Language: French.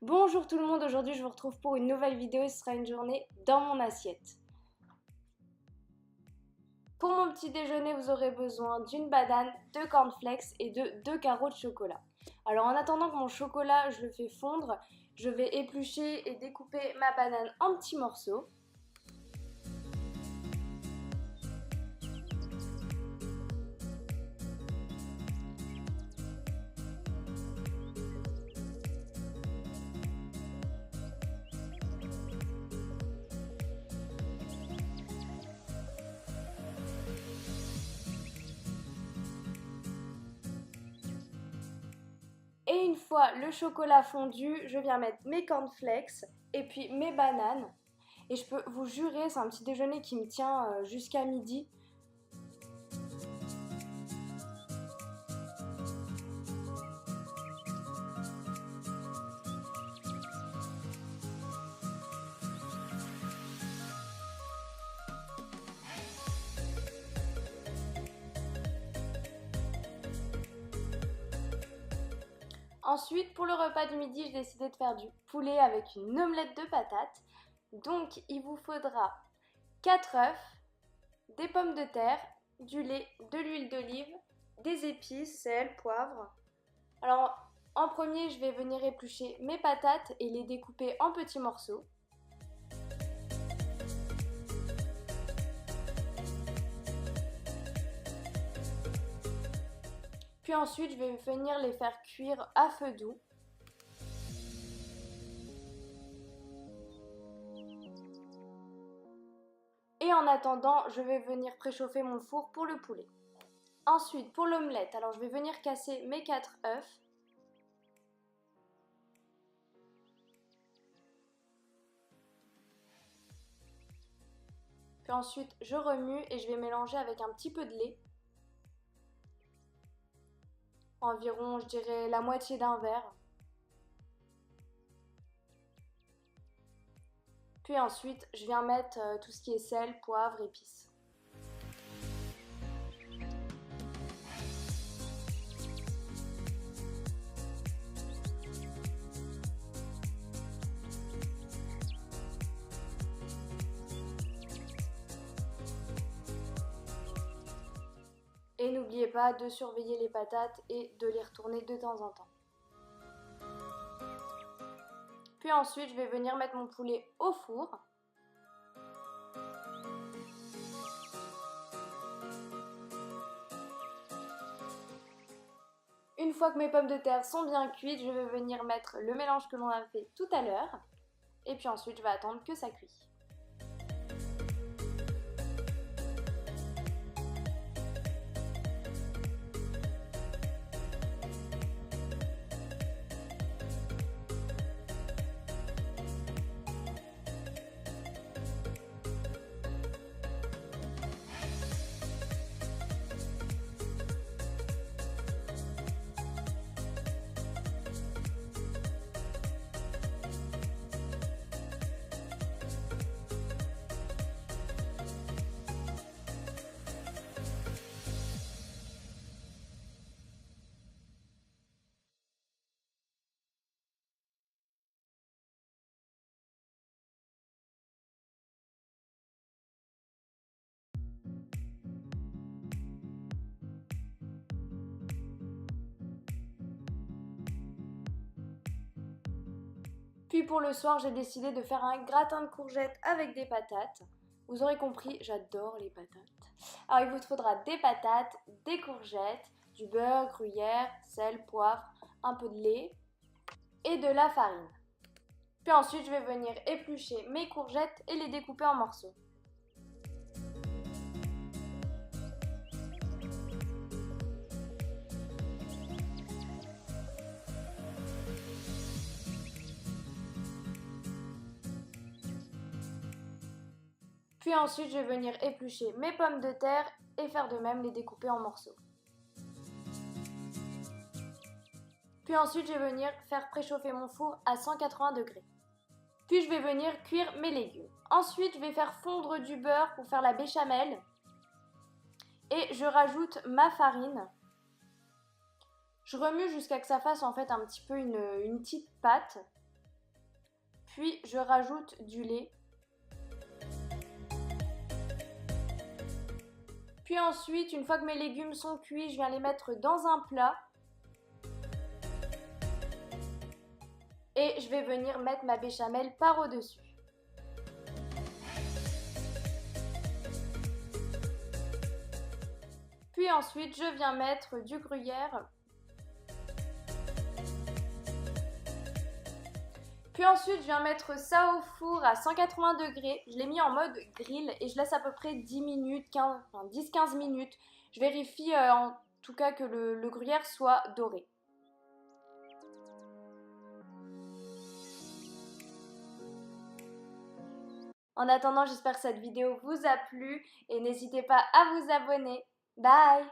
Bonjour tout le monde, aujourd'hui je vous retrouve pour une nouvelle vidéo et ce sera une journée dans mon assiette. Pour mon petit déjeuner, vous aurez besoin d'une banane, de cornflakes et de 2 carreaux de chocolat. Alors en attendant que mon chocolat je le fais fondre, je vais éplucher et découper ma banane en petits morceaux. Et une fois le chocolat fondu, je viens mettre mes cornflakes et puis mes bananes. Et je peux vous jurer, c'est un petit déjeuner qui me tient jusqu'à midi. Ensuite, pour le repas du midi, j'ai décidé de faire du poulet avec une omelette de patates. Donc, il vous faudra 4 œufs, des pommes de terre, du lait, de l'huile d'olive, des épices, sel, poivre. Alors, en premier, je vais venir éplucher mes patates et les découper en petits morceaux. Puis ensuite, je vais venir les faire cuire à feu doux. Et en attendant, je vais venir préchauffer mon four pour le poulet. Ensuite, pour l'omelette, alors je vais venir casser mes 4 œufs. Puis ensuite, je remue et je vais mélanger avec un petit peu de lait. Environ, je dirais, la moitié d'un verre. Puis ensuite, je viens mettre tout ce qui est sel, poivre, épices. Et n'oubliez pas de surveiller les patates et de les retourner de temps en temps. Puis ensuite, je vais venir mettre mon poulet au four. Une fois que mes pommes de terre sont bien cuites, je vais venir mettre le mélange que l'on a fait tout à l'heure. Et puis ensuite, je vais attendre que ça cuise. Puis pour le soir, j'ai décidé de faire un gratin de courgettes avec des patates. Vous aurez compris, j'adore les patates. Alors il vous faudra des patates, des courgettes, du beurre, gruyère, sel, poivre, un peu de lait et de la farine. Puis ensuite, je vais venir éplucher mes courgettes et les découper en morceaux. Puis ensuite, je vais venir éplucher mes pommes de terre et faire de même, les découper en morceaux. Puis ensuite, je vais venir faire préchauffer mon four à 180 degrés. Puis je vais venir cuire mes légumes. Ensuite, je vais faire fondre du beurre pour faire la béchamel. Et je rajoute ma farine. Je remue jusqu'à ce que ça fasse en fait un petit peu une petite pâte. Puis je rajoute du lait. Puis ensuite, une fois que mes légumes sont cuits, je viens les mettre dans un plat. Et je vais venir mettre ma béchamel par au-dessus. Puis ensuite, je viens mettre du gruyère. Puis ensuite, je viens mettre ça au four à 180 degrés. Je l'ai mis en mode grill et je laisse à peu près 10 minutes, 10-15 minutes. Je vérifie en tout cas que le gruyère soit doré. En attendant, j'espère que cette vidéo vous a plu et n'hésitez pas à vous abonner. Bye!